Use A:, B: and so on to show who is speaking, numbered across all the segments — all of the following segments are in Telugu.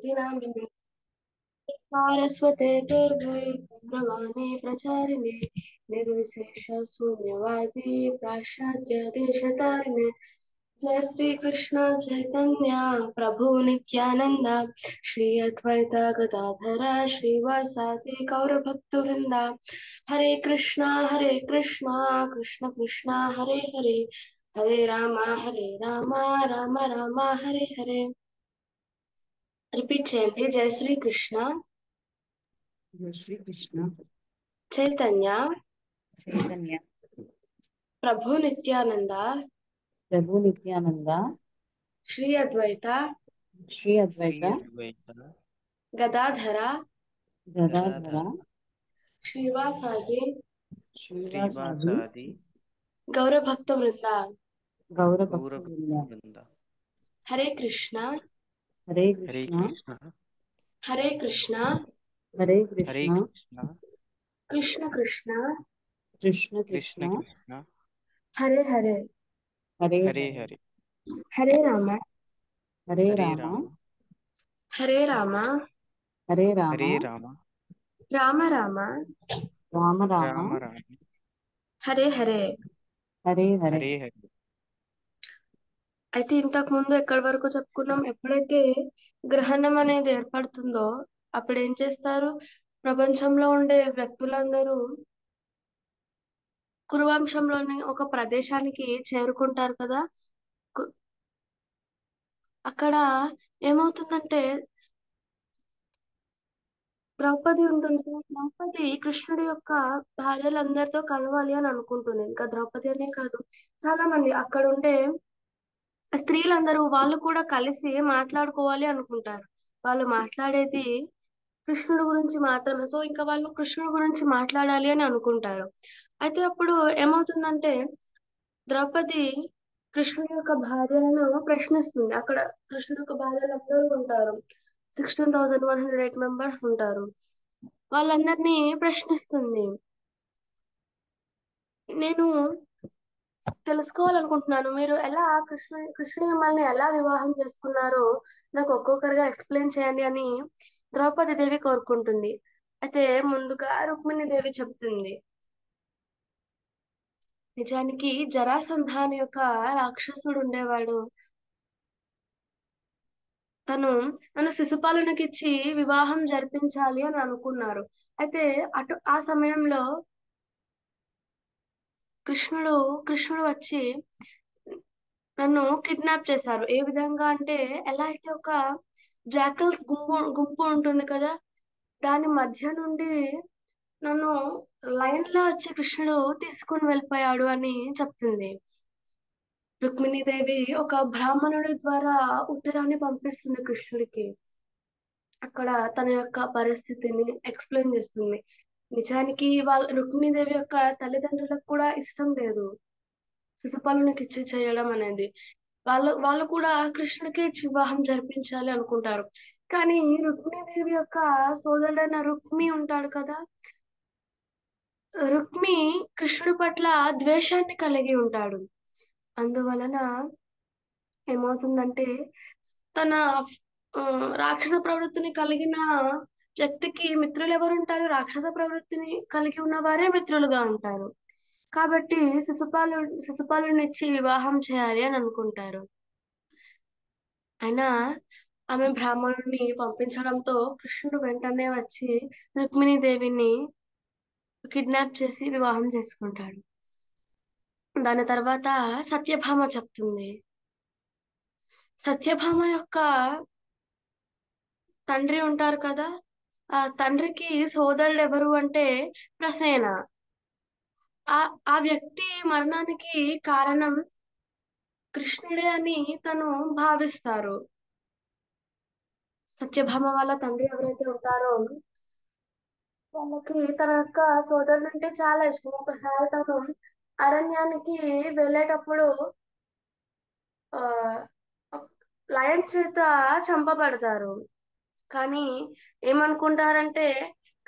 A: नामिने सारस्वते देवे गौरवाणी प्रचारिणे निर्विशेष शून्यवादी पाश्चात्य देशतारिणे जय श्री कृष्ण चैतन्य प्रभु नित्यानंद श्री अद्वैत गदाधर श्रीवासादि गौर भक्तवृंदा हरे कृष्णा कृष्ण कृष्णा हरे हरे हरे राम राम राम हरे हरे రిపీట్ చేయండి. జై శ్రీ కృష్ణ
B: జై శ్రీ కృష్ణ
A: చైతన్య
B: చైతన్య
A: ప్రభు నిత్యానంద
B: ప్రభు నిత్యానంద
A: శ్రీ అద్వైత
B: శ్రీ
C: శ్రీ
B: అద్వైత
C: అద్వైత
A: గదాధర
B: గదాధర
A: శ్రీవాసాది
B: శ్రీవాసాది
C: శ్రీవాసాది
A: గౌరభక్త వృంద
B: గౌర భక్త వృంద
C: గౌరభక్త
A: హరే కృష్ణ
B: హరే
C: హరే
B: కృష్ణ
C: కృష్ణ
A: హరే కృష్ణ
B: హరే
C: హరే
B: కృష్ణ
C: కృష్ణ
A: కృష్ణ కృష్ణ
B: కృష్ణ
C: కృష్ణ
B: కృష్ణ
C: కృష్ణ
A: హరే హరే
B: హరే
C: హరే
B: హరే
A: హరే రామ
B: హరే
C: హరే
B: రామ
C: రామ
A: హరే రామ
B: హరే రామ
C: హరే రామ
A: రామ రామ
B: రామ రామ
C: రామ రామ
A: హరే హరే
B: హరే హరే
C: హరే హరే
A: అయితే ఇంతకు ముందు ఎక్కడి వరకు చెప్పుకున్నాం, ఎప్పుడైతే గ్రహణం అనేది ఏర్పడుతుందో అప్పుడు ఏం చేస్తారు, ప్రపంచంలో ఉండే వ్యక్తులందరూ కురువంశంలోని ఒక ప్రదేశానికి చేరుకుంటారు కదా. కు- అక్కడ ఏమవుతుందంటే ద్రౌపది ఉంటుంది కదా, ద్రౌపది కృష్ణుడి యొక్క భార్యలందరితో కలవాలి అని అనుకుంటుంది. ఇంకా ద్రౌపది అనే కాదు, చాలా మంది అక్కడ ఉండే స్త్రీలందరూ వాళ్ళు కూడా కలిసి మాట్లాడుకోవాలి అనుకుంటారు. వాళ్ళు మాట్లాడేది కృష్ణుడి గురించి మాత్రమే. సో ఇంకా వాళ్ళు కృష్ణుడి గురించి మాట్లాడాలి అని అనుకుంటారు. అయితే అప్పుడు ఏమవుతుందంటే ద్రౌపది కృష్ణుడి యొక్క భార్యలను ప్రశ్నిస్తుంది. అక్కడ కృష్ణుడి యొక్క భార్యలు అందరూ ఉంటారు, 16,108 మెంబర్స్ ఉంటారు. వాళ్ళందరినీ ప్రశ్నిస్తుంది. నేను తెలుసుకోవాలనుకుంటున్నాను, మీరు ఎలా కృష్ణుడు మిమ్మల్ని ఎలా వివాహం చేసుకున్నారో నాకు ఒక్కొక్కరిగా ఎక్స్ప్లెయిన్ చేయండి అని ద్రౌపది దేవి కోరుకుంటుంది. అయితే ముందుగా రుక్మిణి దేవి చెప్తుంది, నిజానికి జరాసంధ అనే ఒక రాక్షసుడు ఉండేవాడు. తను నన్ను శిశుపాలునికి ఇచ్చి వివాహం జరిపించాలి అని అనుకున్నారు. అయితే ఆ సమయంలో కృష్ణుడు వచ్చి నన్ను కిడ్నాప్ చేశారు. ఏ విధంగా అంటే, ఎలా అయితే ఒక జాకల్స్ గుంపు గుంపు ఉంటుంది కదా, దాని మధ్య నుండి నన్ను లైన్ లో వచ్చి కృష్ణుడు తీసుకుని వెళ్ళిపోయాడు అని చెప్తుంది. రుక్మిణీదేవి ఒక బ్రాహ్మణుడి ద్వారా ఉత్తరాన్ని పంపిస్తుంది కృష్ణుడికి. అక్కడ తన యొక్క పరిస్థితిని ఎక్స్ప్లెయిన్ చేస్తుంది. నిజానికి రుక్మిణీదేవి యొక్క తల్లిదండ్రులకు కూడా ఇష్టం లేదు శిశుపాలునికి ఇచ్చి చేయడం అనేది. వాళ్ళు కూడా కృష్ణుడికి ఇచ్చి వివాహం జరిపించాలి అనుకుంటారు. కానీ రుక్మిణీదేవి యొక్క సోదరుడైన రుక్మి ఉంటాడు కదా, రుక్మి కృష్ణుడి పట్ల ద్వేషాన్ని కలిగి ఉంటాడు. అందువలన ఏమవుతుందంటే తన రాక్షస ప్రవృత్తిని కలిగిన వ్యక్తికి మిత్రులు ఎవరు ఉంటారు, రాక్షస ప్రవృత్తిని కలిగి ఉన్న వారే మిత్రులుగా ఉంటారు. కాబట్టి శిశుపాలుని ఇచ్చి వివాహం చేయాలి అని అనుకుంటారు. అయినా ఆమె బ్రాహ్మణుడిని పంపించడంతో కృష్ణుడు వెంటనే వచ్చి రుక్మిణీ దేవిని కిడ్నాప్ చేసి వివాహం చేసుకుంటాడు. దాని తర్వాత సత్యభామ చెప్తుంది, సత్యభామ యొక్క తండ్రి ఉంటారు కదా, ఆ తండ్రికి సోదరుడు ఎవరు అంటే ప్రసేన. ఆ ఆ వ్యక్తి మరణానికి కారణం కృష్ణుడే అని తను భావిస్తారు. సత్యభామ వాళ్ళ తండ్రి ఎవరైతే ఉంటారో వాళ్ళకి తన యొక్క సోదరుడు అంటే చాలా ఇష్టం. ఒకసారి తను అరణ్యానికి వెళ్ళేటప్పుడు ఆ లయన్ చేత చంపబడతారు. కానీ ఏమనుకుంటారంటే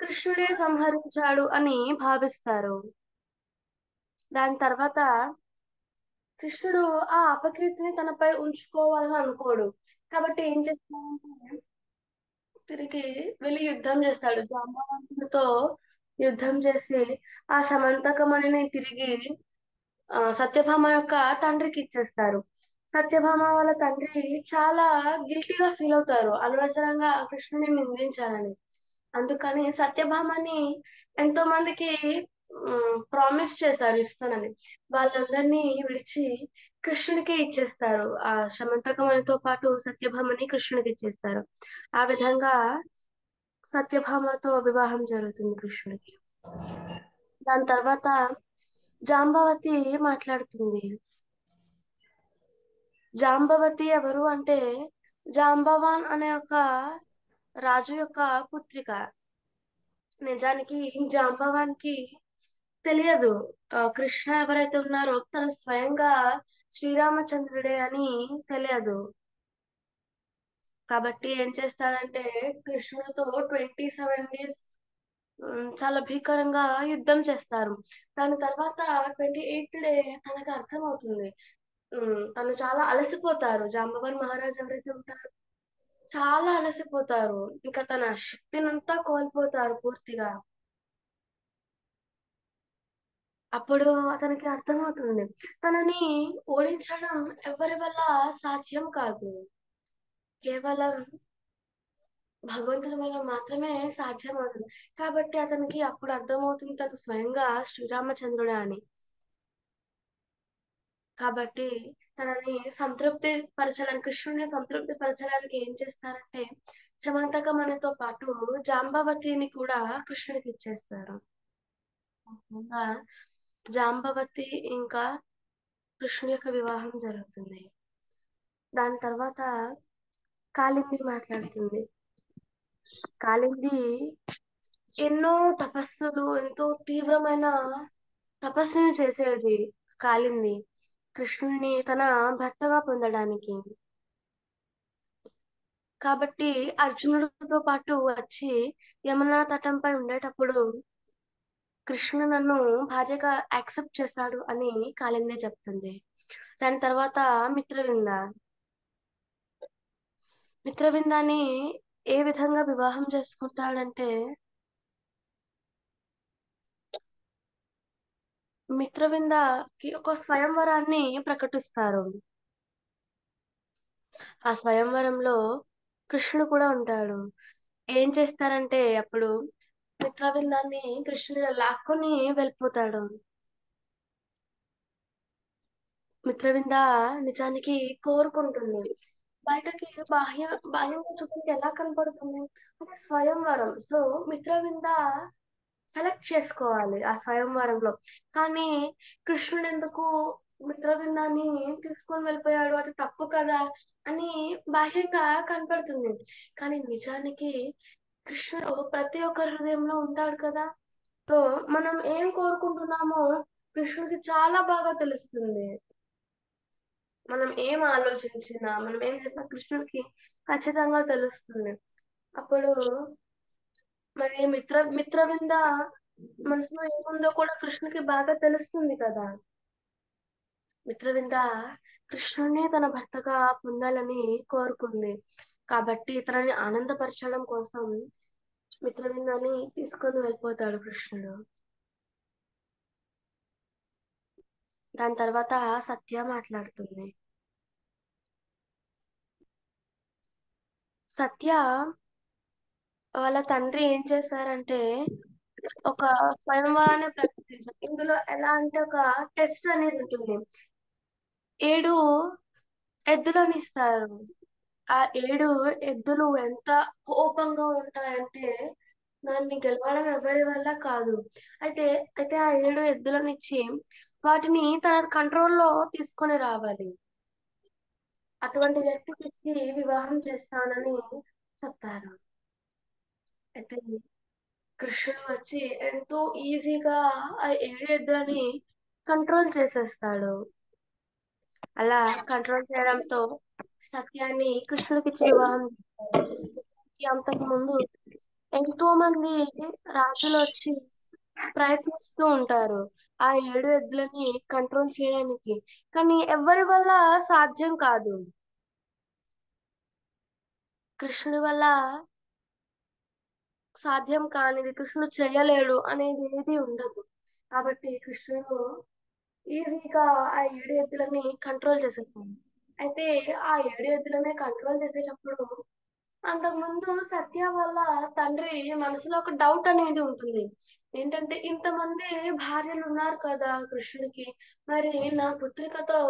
A: కృష్ణుడే సంహరించాడు అని భావిస్తారు. దాని తర్వాత కృష్ణుడు ఆ అపకీర్తిని తనపై ఉంచుకోవాలని అనుకోడు. కాబట్టి ఏం చేస్తారంటే తిరిగి వెళ్ళి యుద్ధం చేస్తాడు. జాంబవంతుడితో యుద్ధం చేసి ఆ శమంతకమణిని తిరిగి సత్యభామ యొక్క తండ్రికి ఇచ్చేస్తారు. సత్యభామ వాళ్ళ తండ్రి చాలా గిల్టీగా ఫీల్ అవుతారు అనవసరంగా కృష్ణుని నిందించాలని. అందుకని సత్యభామని ఎంతో మందికి ప్రామిస్ చేశారు ఇస్తానని. వాళ్ళందరినీ విడిచి కృష్ణుడికి ఇచ్చేస్తారు. ఆ శమంతకమణితో పాటు సత్యభామని కృష్ణుడికి ఇచ్చేస్తారు. ఆ విధంగా సత్యభామతో వివాహం జరుగుతుంది కృష్ణుడికి. దాని తర్వాత జాంబవతి మాట్లాడుతుంది. జాంబవతి ఎవరు అంటే జాంబవాన్ అనే ఒక రాజు యొక్క పుత్రిక. నిజానికి జాంబవాన్కి తెలియదు కృష్ణ ఎవరైతే ఉన్నారో తను స్వయంగా శ్రీరామచంద్రుడే అని తెలియదు. కాబట్టి ఏం చేస్తాడంటే కృష్ణుడితో 27 days చాలా భీకరంగా యుద్ధం చేస్తారు. దాని తర్వాత 28th డే తనకు అర్థమవుతుంది. తను చాలా అలసిపోతారు. జాంబవన్ మహారాజ్ ఎవరైతే ఉంటారో చాలా అలసిపోతారు. ఇంకా తన శక్తినంతా కోల్పోతారు పూర్తిగా. అప్పుడు అతనికి అర్థమవుతుంది తనని ఓడించడం ఎవరి వల్ల సాధ్యం కాదు, కేవలం భగవంతుని వల్ల మాత్రమే సాధ్యమవుతుంది. కాబట్టి అతనికి అప్పుడు అర్థమవుతుంది తను స్వయంగా శ్రీరామచంద్రుడే అని. కాబట్టి తనని సంతృప్తి పరచడానికి, కృష్ణుడిని సంతృప్తి పరచడానికి ఏం చేస్తారంటే శమంతకమణితో పాటు జాంబవతిని కూడా కృష్ణుడికి ఇచ్చేస్తారు. ఇంకా జాంబవతి ఇంకా కృష్ణుడి యొక్క వివాహం జరుగుతుంది. దాని తర్వాత కాళింది మాట్లాడుతుంది. కాళింది ఎన్నో తపస్సులు, ఎంతో తీవ్రమైన తపస్సును చేసేది కాళింది కృష్ణుడిని తన భర్తగా పొందడానికి. కాబట్టి అర్జునుడితో పాటు వచ్చి యమునా తటంపై ఉండేటప్పుడు కృష్ణుడు నన్ను భార్యగా యాక్సెప్ట్ చేశాడు అని కాళింది చెప్తుంది. దాని తర్వాత మిత్రవింద మిత్రవిందాన్ని ఏ విధంగా వివాహం చేసుకుంటాడంటే మిత్రవిందకి ఒక స్వయంవరాన్ని ప్రకటిస్తారు. ఆ స్వయంవరంలో కృష్ణుడు కూడా ఉంటాడు. ఏం చేస్తారంటే అప్పుడు మిత్రవిందాన్ని కృష్ణుడు లాక్కొని వెళ్ళిపోతాడు. మిత్రవింద నిజానికి కోరుకుంటుంది. బయటకి బాహ్యంగా చూపుకి ఎలా కనపడుతుంది, అది స్వయంవరం. సో మిత్రవింద సెలెక్ట్ చేసుకోవాలి ఆ స్వయంవరంలో. కానీ కృష్ణుడు ఎందుకు మిత్రవిందాన్ని తీసుకొని వెళ్ళిపోయాడు, అది తప్పు కదా అని బాహ్యంగా కనపడుతుంది. కానీ నిజానికి కృష్ణుడు ప్రతి ఒక్కరి హృదయంలో ఉంటాడు కదా. సో మనం ఏం కోరుకుంటున్నామో కృష్ణుడికి చాలా బాగా తెలుస్తుంది. మనం ఏం ఆలోచించినా, మనం ఏం చేసినా కృష్ణుడికి ఖచ్చితంగా తెలుస్తుంది. అప్పుడు మరి మిత్రవింద మనసులో ఏముందో కూడా కృష్ణుడికి బాగా తెలుస్తుంది కదా. మిత్రవింద కృష్ణుడిని తన భర్తగా పొందాలని కోరుకుంది. కాబట్టి ఇతరులని ఆనందపరచడం కోసం మిత్రవిందని తీసుకొని వెళ్ళిపోతాడు కృష్ణుడు. దాని తర్వాత సత్య మాట్లాడుతుంది. సత్య వాళ్ళ తండ్రి ఏం చేశారంటే ఒక స్వయంవరాన్ని ప్రకటించారు. ఇందులో ఎలా అంటే ఒక టెస్ట్ అనేది ఉంటుంది. 7 ఎద్దులను ఇస్తారు. ఆ 7 ఎద్దులు ఎంత కోపంగా ఉంటాయంటే దాన్ని గెలవడం ఎవరి వల్ల కాదు. అయితే అయితే ఆ 7 ఎద్దులను ఇచ్చి వాటిని తన కంట్రోల్లో తీసుకొని రావాలి. అటువంటి వ్యక్తికి ఇచ్చి వివాహం చేస్తానని చెప్తారు. అయితే కృష్ణుడు వచ్చి ఎంతో ఈజీగా ఆ 7 ఎద్దులని కంట్రోల్ చేసేస్తాడు. అలా కంట్రోల్ చేయడంతో సత్యాన్ని కృష్ణుడికి ఇచ్చి వివాహం చేస్తారు. అంతకు ముందు ఎంతో మంది రాజులు వచ్చి ప్రయత్నిస్తూ ఉంటారు ఆ 7 ఎద్దులని కంట్రోల్ చేయడానికి. కానీ ఎవరి వల్ల సాధ్యం కాదు. కృష్ణుడి వల్ల సాధ్యం కానిది, కృష్ణుడు చేయలేడు అనేది ఏది ఉండదు. కాబట్టి కృష్ణుడు ఈజీగా ఆ 7 ఎద్దులని కంట్రోల్ చేసేస్తాడు. అయితే ఆ 7 ఎద్దులని కంట్రోల్ చేసేటప్పుడు అంతకుముందు సత్య వాళ్ళ తండ్రి మనసులో ఒక డౌట్ అనేది ఉంటుంది. ఏంటంటే ఇంతమంది భార్యలు ఉన్నారు కదా కృష్ణుడికి. మరి నా పుత్రికతో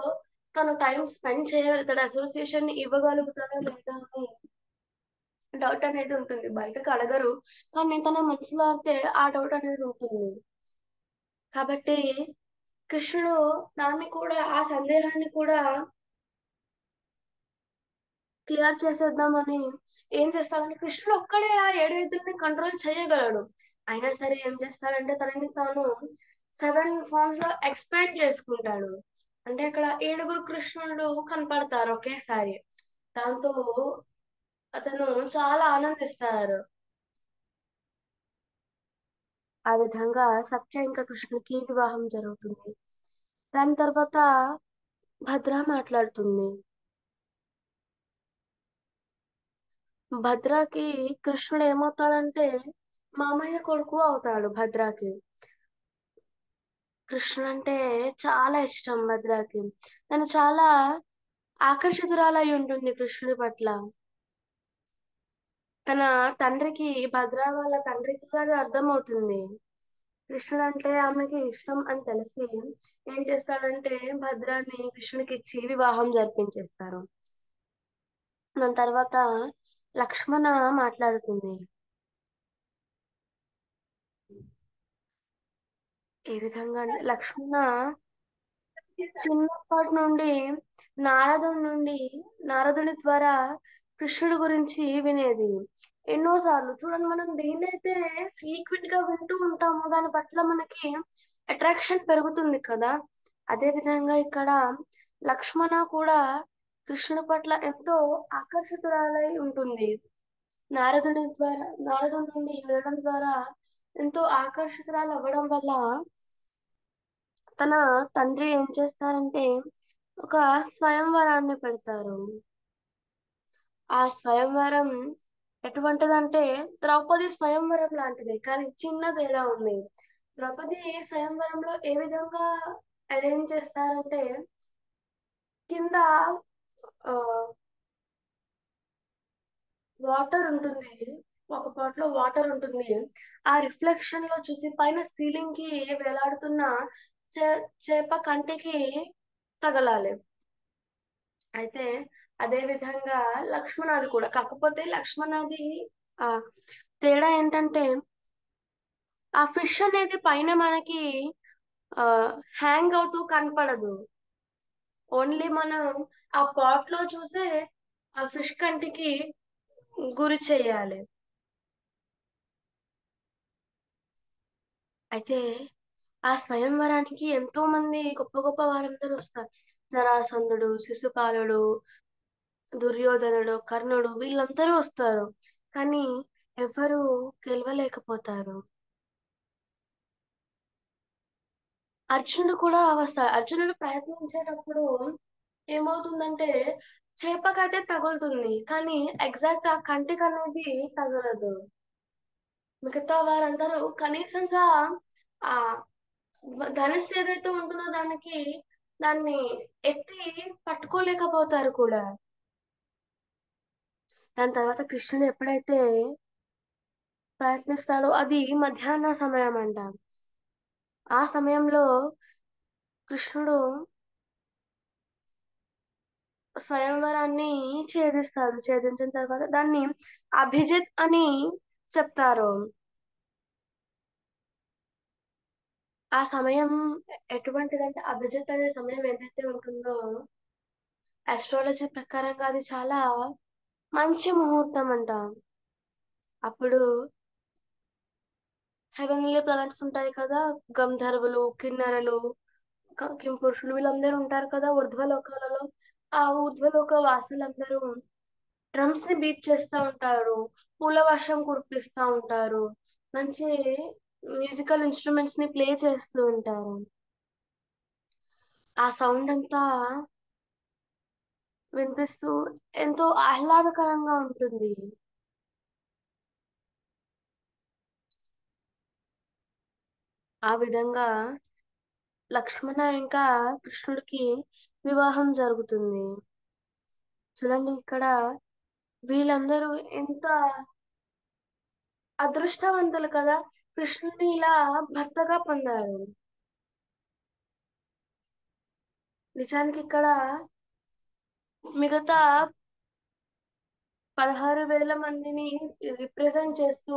A: తను టైం స్పెండ్ చేయగలుగుతాడా? అసోసియేషన్ ఇవ్వగలుగుతాడా లేదా అని డౌట్ అనేది ఉంటుంది. బయటకు అడగరు. కానీ తన మనసులో అయితే ఆ డౌట్ అనేది ఉంటుంది. కాబట్టి కృష్ణుడు దాన్ని కూడా ఆ సందేహాన్ని కూడా క్లియర్ చేసేద్దామని ఏం చేస్తాడంటే కృష్ణుడు ఒక్కడే ఆ 7 ఎద్దుల్ని కంట్రోల్ చేయగలడు. అయినా సరే ఏం చేస్తాడంటే తనని తాను 7 ఫార్మ్స్ లో ఎక్స్పాండ్ చేసుకుంటాడు. అంటే అక్కడ 7గురు కృష్ణుడు కనపడతారు ఒకేసారి. దాంతో అతను చాలా ఆనందిస్తారు. ఆ విధంగా సత్య ఇంకా కృష్ణుడికి వివాహం జరుగుతుంది. దాని తర్వాత భద్ర మాట్లాడుతుంది. భద్రాకి కృష్ణుడు ఏమవుతాడంటే మామయ్య కొడుకు అవుతాడు భద్రాకి. కృష్ణుడు అంటే చాలా ఇష్టం భద్రాకి. తను చాలా ఆకర్షితురాలై ఉంటుంది కృష్ణుడి పట్ల. తన తండ్రికి భద్ర వాళ్ళ తండ్రికి అది అర్థమవుతుంది. కృష్ణుడు అంటే ఆమెకి ఇష్టం అని తెలిసి ఏం చేస్తారంటే భద్రాన్ని కృష్ణుడికి ఇచ్చి వివాహం జరిపించేస్తారు. దాని తర్వాత లక్ష్మణ మాట్లాడుతుంది. ఈ విధంగా లక్ష్మణ చిన్నప్పటి నుండి నారదుడి నారదుని ద్వారా కృష్ణుడి గురించి వినేది. ఎన్నోసార్లు చూడండి, మనం దేన్నైతే ఫ్రీక్వెంట్ గా వింటూ ఉంటామో దాని పట్ల మనకి అట్రాక్షన్ పెరుగుతుంది కదా. అదే విధంగా ఇక్కడ లక్ష్మణ కూడా కృష్ణుడి పట్ల ఎంతో ఆకర్షితురాలై ఉంటుంది. నారదుడి నుండి వినడం ద్వారా ఎంతో ఆకర్షితురాలు అవ్వడం వల్ల తన తండ్రి ఏం చేస్తారంటే ఒక స్వయంవరాన్ని పెడతారు. ఆ స్వయంవరం ఎటువంటిదంటే ద్రౌపది స్వయంవరం లాంటిదే, కానీ చిన్న తేడా ఉంది. ద్రౌపది స్వయంవరంలో ఏ విధంగా అరేంజ్ చేస్తారంటే కింద ఆ వాటర్ ఉంటుంది. ఒక పాట్ లో వాటర్ ఉంటుంది. ఆ రిఫ్లెక్షన్ లో చూసి పైన సీలింగ్ కి వేలాడుతున్న చేప కంటికి తగలాలి. అయితే అదే విధంగా లక్ష్మణాది కూడా, కాకపోతే లక్ష్మణాది ఆ తేడా ఏంటంటే ఆ ఫిష్ అనేది పైన మనకి ఆ హ్యాంగ్ అవుతూ కనపడదు. ఓన్లీ మనం ఆ పాట్ లో చూసే ఆ ఫిష్ కంటికి గురి చేయాలి. అయితే ఆ స్వయంవరానికి ఎంతో మంది గొప్ప గొప్ప వారందరూ వస్తారు. జరాసంధుడు, శిశుపాలుడు, దుర్యోధనుడు, కర్ణుడు వీళ్ళందరూ వస్తారు. కానీ ఎవరు గెలవలేకపోతారు. అర్జునుడు కూడా వస్తాడు. అర్జునుడు ప్రయత్నించేటప్పుడు ఏమవుతుందంటే చేపకైతే తగులుతుంది, కానీ ఎగ్జాక్ట్ ఆ కంటికి అనేది తగలదు. మిగతా వారందరూ కనీసంగా ఆ ధనుస్సు ఏదైతే ఉంటుందో దాన్ని ఎత్తి పట్టుకోలేకపోతారు కూడా. దాని తర్వాత కృష్ణుడు ఎప్పుడైతే ప్రయత్నిస్తాడో అది మధ్యాహ్న సమయం అంట. ఆ సమయంలో కృష్ణుడు స్వయంవరాన్ని ఛేదిస్తాడు. ఛేదించిన తర్వాత దాన్ని అభిజిత్ అని చెప్తారు. ఆ సమయం ఎటువంటిదంటే అభిజిత్ అనే సమయం ఏదైతే ఉంటుందో ఆస్ట్రాలజీ ప్రకారంగా అది చాలా మంచి ముహూర్తం అంట. అప్పుడు హెవెన్లీ ప్లానెట్స్ ఉంటాయి కదా, గంధర్వులు, కిన్నెరలు, కింపురుషులు వీళ్ళందరూ ఉంటారు కదా ఊర్ధ్వలోకాలలో. ఆ ఊర్ధ్వలోక వాసులందరూ డ్రమ్స్ ని బీట్ చేస్తూ ఉంటారు. పూల వర్షం కురిపిస్తూ ఉంటారు. మంచి మ్యూజికల్ ఇన్స్ట్రుమెంట్స్ ని ప్లే చేస్తూ ఉంటారు. ఆ సౌండ్ అంతా వినిపిస్తూ ఎంతో ఆహ్లాదకరంగా ఉంటుంది. ఆ విధంగా లక్ష్మణ ఇంకా కృష్ణుడికి వివాహం జరుగుతుంది. చూడండి ఇక్కడ వీళ్ళందరూ ఎంత అదృష్టవంతులు కదా, కృష్ణుని ఇలా భర్తగా పొందారు. నిజానికి ఇక్కడ మిగతా 16,000 మందిని రిప్రజెంట్ చేస్తూ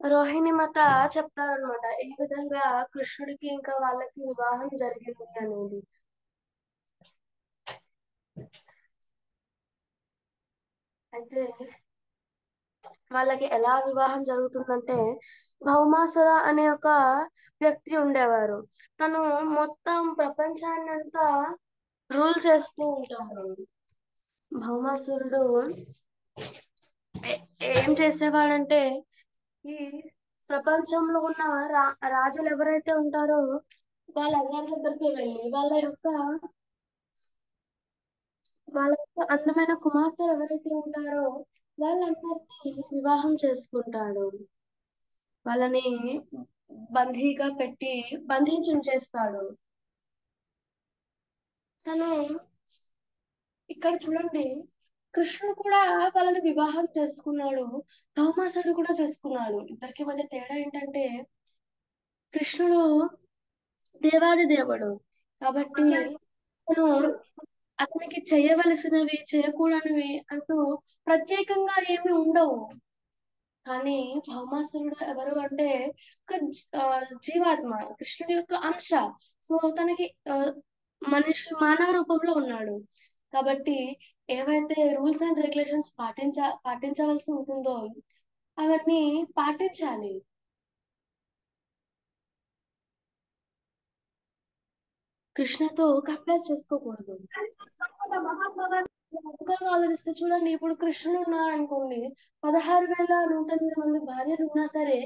A: రోహిణి మాత చెప్తారనమాట, ఏ విధంగా కృష్ణుడికి ఇంకా వాళ్ళకి వివాహం జరిగింది అనేది. అయితే వాళ్ళకి ఎలా వివాహం జరుగుతుందంటే, భౌమాసుర అనే ఒక వ్యక్తి ఉండేవారు. తను మొత్తం ప్రపంచాన్ని అంతా రూల్ చేస్తూ ఉంటారు. భౌమాసురుడు ఏం చేసేవాడంటే, ఈ ప్రపంచంలో ఉన్న రాజులు ఎవరైతే ఉంటారో వాళ్ళందరి దగ్గరికి వెళ్ళి వాళ్ళ యొక్క అందమైన కుమార్తెలు ఎవరైతే ఉంటారో వాళ్ళందరినీ వివాహం చేసుకుంటాడు. వాళ్ళని బందీగా పెట్టి బంధించి ఉంచేస్తాడు. తను ఇక్కడ చూడండి, కృష్ణుడు కూడా వాళ్ళని వివాహం చేసుకున్నాడు, భౌమాసుడు కూడా చేసుకున్నాడు. ఇద్దరికి మధ్య తేడా ఏంటంటే, కృష్ణుడు దేవాది దేవుడు కాబట్టి తను అతనికి చేయవలసినవి చేయకూడనివి అంటూ ప్రత్యేకంగా ఏమి ఉండవు. కానీ భౌమాసురుడు ఎవరు అంటే ఒక జీవాత్మ, కృష్ణుడి యొక్క అంశ. సో తనకి మానవ రూపంలో ఉన్నాడు కాబట్టి ఏవైతే రూల్స్ అండ్ రెగ్యులేషన్స్ పాటించవలసి ఉంటుందో అవన్నీ పాటించాలి. కృష్ణతో కంపేర్ చేసుకోకూడదు. ఇంకా ఆలోచిస్తే చూడండి, ఇప్పుడు కృష్ణుడు ఉన్నారనుకోండి, 16,108 మంది భార్యలు ఉన్నా సరే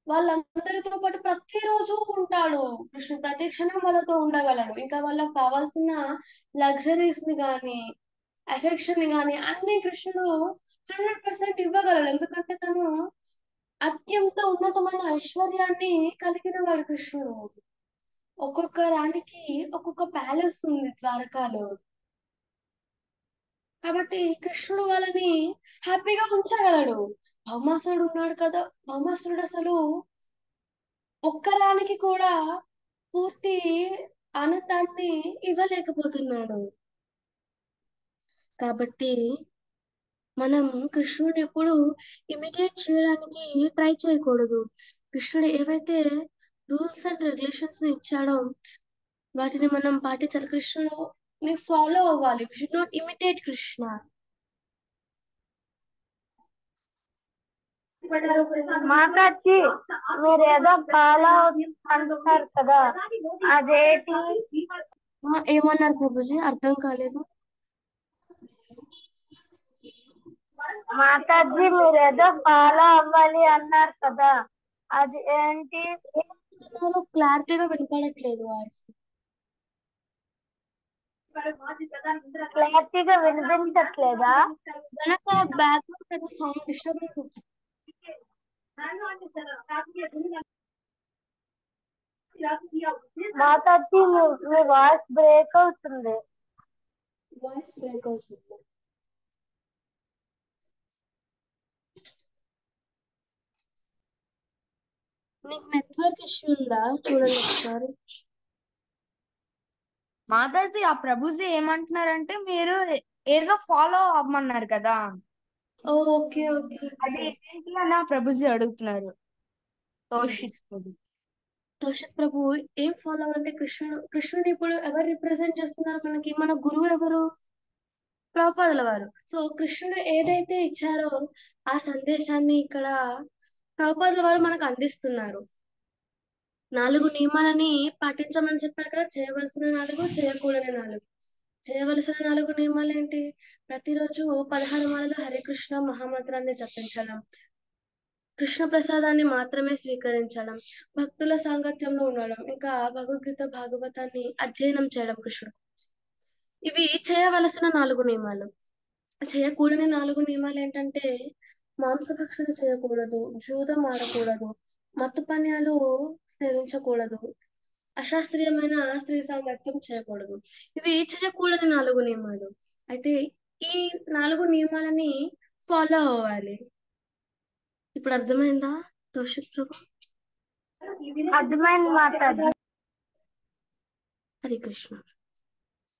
A: వాళ్ళందరితో పాటు ప్రతిరోజు ఉంటాడు. కృష్ణుడు ప్రతి క్షణం వాళ్ళతో ఉండగలడు. ఇంకా వాళ్ళకి కావాల్సిన లగ్జరీస్ ని గాని అఫెక్షన్ ని గాని అన్ని కృష్ణుడు 100% ఇవ్వగలడు. ఎందుకంటే తను అత్యంత ఉన్నతమైన ఐశ్వర్యాన్ని కలిగిన వాడు కృష్ణుడు. ఒక్కొక్క రాణికి ఒక్కొక్క ప్యాలెస్ ఉంది ద్వారకాలో. కాబట్టి కృష్ణుడు వాళ్ళని హ్యాపీగా ఉంచగలడు. భౌమాసురుడు ఉన్నాడు కదా, భౌమాసురుడు అసలు ఒక్కరానికి కూడా పూర్తి ఆనందాన్ని ఇవ్వలేకపోతున్నాడు. కాబట్టి మనం కృష్ణుడిని ఎప్పుడు ఇమిటేట్ చేయడానికి ట్రై చేయకూడదు. కృష్ణుడు ఏవైతే రూల్స్ అండ్ రెగ్యులేషన్స్ ఇచ్చాడో వాటిని మనం పాటించాలి. కృష్ణుని ఫాలో అవ్వాలి. We should not imitate Krishna.
C: మాతాజీ, మీరు ఏదో ఫాలో అంటున్నారు కదా, అదేంటి?
A: ఏమన్నారు ప్రభుజీ, అర్థం కాలేదు.
C: మాతాజీ, మీరు ఏదో ఫాలో అవ్వాలి అన్నారు కదా, అది ఏంటి?
A: క్లారిటీగా వినపడట్లేదు వాయిస్.
C: క్లారిటీగా వినిపించట్లేదా?
A: వెనక బ్యాక్గ్రౌండ్ సౌండ్ డిస్టర్బెన్స్ వచ్చింది.
C: మాతాజీ, మీ వాయిస్ బ్రేక్ అవుతుంది.
A: వాయిస్ బ్రేక్ అవుతుంది. నీకు నెట్వర్క్ ఇష్యూ ఉందా చూడండి ఒకసారి.
D: మాతాజీ, ఆ ప్రభుజీ ఏమంటున్నారంటే మీరు ఏదో ఫాలో అవ్వమన్నారు కదా,
A: ఓకే ఓకే
D: అది ఏంటి అని ఆ ప్రభుజీ అడుగుతున్నారు.
A: తోషిత్ ప్రభు ఏం ఫాలో అవ్వాలంటే, కృష్ణుడు ఇప్పుడు ఎవరు రిప్రజెంట్ చేస్తున్నారు మనకి, మన గురువు ఎవరు, ప్రభుపాదుల వారు. సో కృష్ణుడు ఏదైతే ఇచ్చారో ఆ సందేశాన్ని ఇక్కడ ప్రభుపాదుల వారు మనకు అందిస్తున్నారు. 4 నియమాలని పాటించమని చెప్పారు కదా, చేయవలసిన 4, చేయకూడని 4. చేయవలసిన 4 నియమాలు ఏంటి? ప్రతిరోజు 16 మాలలు హరే కృష్ణ మహామంత్రాన్ని జపించడం, కృష్ణ ప్రసాదాన్ని మాత్రమే స్వీకరించడం, భక్తుల సాంగత్యంలో ఉండడం, ఇంకా భగవద్గీత భాగవతాన్ని అధ్యయనం చేయడం కృష్ణుడు. ఇవి చేయవలసిన 4 నియమాలు. చేయకూడని 4 నియమాలు ఏంటంటే, మాంసభక్షణ చేయకూడదు, జూదం ఆడకూడదు, మత్తు పానీయాలు సేవించకూడదు, అశాస్త్రీయమైన స్త్రీ సాంగత్యం చేయకూడదు. ఇవి చేయకూడని 4 నియమాలు. అయితే ఈ 4 నియమాలని ఫాలో అవ్వాలి. ఇప్పుడు అర్థమైందా తోషిత్ ప్రభు?
C: అర్థమైంది మాతాజీ.
A: హరే కృష్ణ.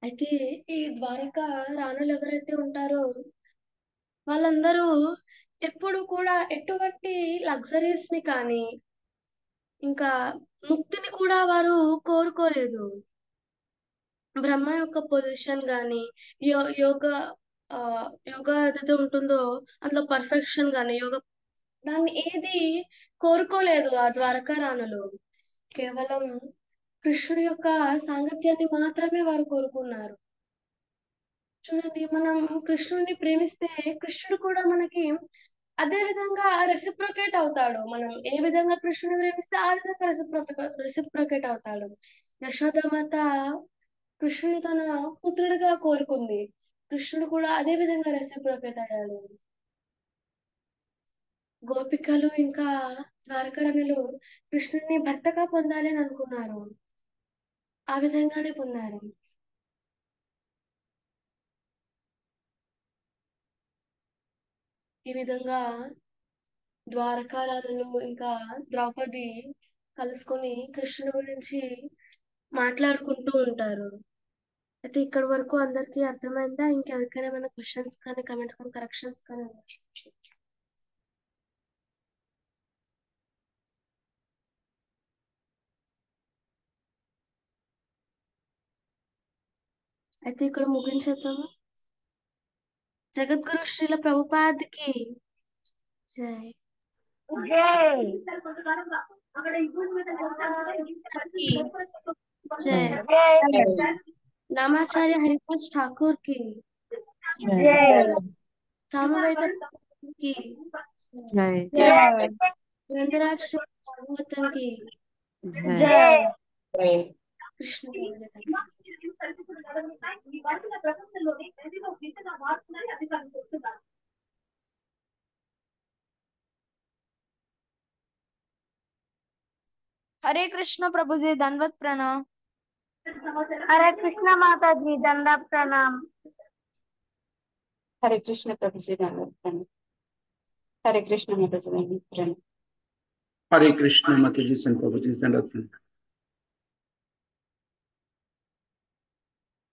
A: అయితే ఈ ద్వారకా రాణులు ఎవరైతే ఉంటారో వాళ్ళందరూ ఎప్పుడు కూడా ఎటువంటి లగ్జరీస్ ని కానీ ఇంకా ముక్తిని కూడా వారు కోరుకోలేదు. బ్రహ్మ యొక్క పొజిషన్ గాని యోగ యోగా ఏదైతే ఉంటుందో అందులో పర్ఫెక్షన్ గాని యోగ దాన్ని ఏది కోరుకోలేదు ఆ ద్వారకా రాణులు. కేవలం కృష్ణుడి యొక్క సాంగత్యాన్ని మాత్రమే వారు కోరుకున్నారు. చూడండి, మనం కృష్ణుడిని ప్రేమిస్తే కృష్ణుడు కూడా మనకి అదే విధంగా రెసిప్రొకేట్ అవుతాడు. మనం ఏ విధంగా కృష్ణుని ప్రేమిస్తే ఆ విధంగా రెసిప్రొకేట్ అవుతాడు. యశోదమాత కృష్ణుని తన పుత్రుడిగా కోరుకుంది. కృష్ణుడు కూడా అదే విధంగా రెసిప్రొకేట్ అయ్యాడు. గోపికలు ఇంకా ద్వారకారాణులు కృష్ణుడిని భర్తగా పొందాలి అని అనుకున్నారు. ఆ విధంగానే పొందారు. ఈ విధంగా ద్వారకారాణులు ఇంకా ద్రౌపది కలుసుకొని కృష్ణుడి గురించి మాట్లాడుకుంటూ ఉంటారు. అయితే ఇక్కడ వరకు అందరికీ అర్థమైందా? ఇంకెవరికైనా ఏమైనా క్వశ్చన్స్ కానీ కమెంట్స్ కానీ కరెక్షన్స్ కానీ ఉన్నాయా? అయితే ఇక్కడ ముగించేద్దాము. జగద్గురు శ్రీల ప్రభుపాద్కి జై.
C: జై.
A: జై.
C: జై.
A: రామాచార్య హరిదాస్ ఠాకూర్ కి
C: జై.
A: సామవేద కి
B: జై.
C: జై.
A: నందరాజ్ శ్రీ భాగవతం కి
C: జై.
A: కృష్ణ.
D: हरे कृष्ण प्रभु जी, दंडवत प्रणाम।
C: हरे कृष्ण माताजी, दंडवत प्रणाम।
B: हरे कृष्ण प्रभु जी दंडवत प्रणाम। हरे कृष्ण माता जी दंडवत प्रणाम।
E: हरे कृष्ण माता जी संत प्रभु जी दंडवत प्रणाम।